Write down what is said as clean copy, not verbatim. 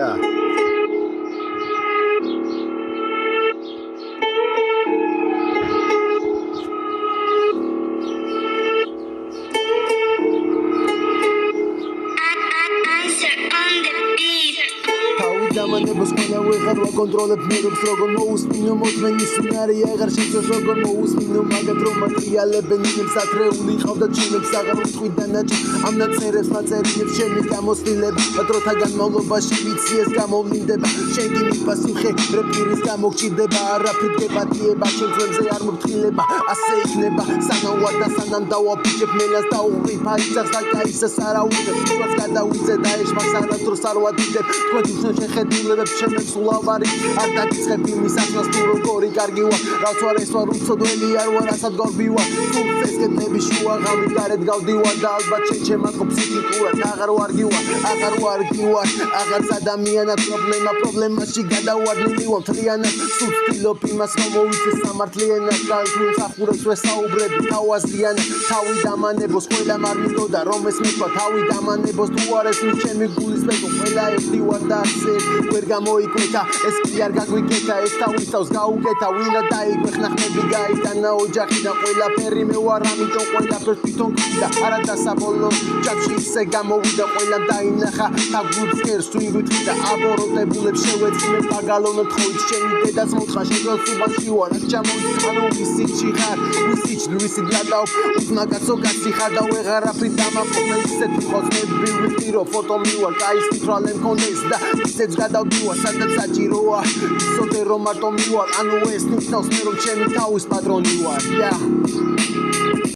Yeah. Დამანებას ყველა ვეღარ ვაკონტროლებ მერებს როგორ მოусმინო მოწმენის უნარი აღარ შეძლოს როგორ მოусმინო მაგათ რომ მატრიალებენ იმებს ათრეული ყავდა ჩინებს აღარ უთქვიდა ნაჭი ამ ნაწერებს მაწერინებს ჩემი გამოსtildeება დროთა განმავლობაში ვიცი ეს გამოვლინდება შენ კი მიპასუხე რეპირის გამოგჭირდება არაფრით გეპატიება ჩემ ძვებზე არ მოფრთხილება ასე იქნება სანამ ვარ და სანამ დავაფიჭებ მელას და უღრიფ აიცას და კაისას არავითარ თვითონაც გადავიძე და ეს მას არასდროს არ ვადიდებ თქვენ უშენ შეხედულებებს ჩემებს ულავარი არ დაგიცხებ იმის ახლოს თუ როგორი კარგი ვარ რაც ვარ ეს ვარ უცოდველი არ ვარ ასად გორბი ვარ თუ წესკეთები შუა ღამით გარეთ გავდივარ და ალბათ ჩემს ფსიქიკურად აღარ ვარგი ვარ აღარც ადამიანად პრობლემაში გადავარდნილი ვარ მთლიანად სულ ვცდილობ იმას რომ მოვიცე სამართლიანად და თუ სახურებს ვესაუბრები თავაზიანად თავი დამანებოს ყველა არ მინდოდა რომ ეს მეთქვა თავი დამანებოს თუ არ ეს ჩემი გულის პეტო ყველა ერთივარ და ასე ვერ გამოიკვეთა ეს კი არ გაგვიკეთა ეს თავისავს გაუკეთა ვინა დაიგვეხნა ხმები გაიტანა ოჯახი და ყველაფერი მე ვარ ამიტომ ყველაფერს თვითონ გვიდა არა დასაბოლო ჯამში ისე გამოვიდა ყველა დაინახა თაგუს კერს თუ იგვითვიდა აბოროტებულებს შევეცინე პაგალონო თხოვით შენი დედას მოთხა შეგროს სუბანში ვარ აქ ჩამოვიდა ანუ ვისიჩი ხარ ვისიჩ დადავ უზნაკაცო კაცი ხარ და ვეღარაფრით დამაფრთხე ისეთი ხოცნები ვიტირო ფოტო მივარ კაის თვალე მქონდეს და ისეც გადავდივარ სადაც საჭიროა ისოდე რომ მარტო მივალ ანუ ეს ნიშნავს მე რომ ჩემი თავის პატრონი ვარ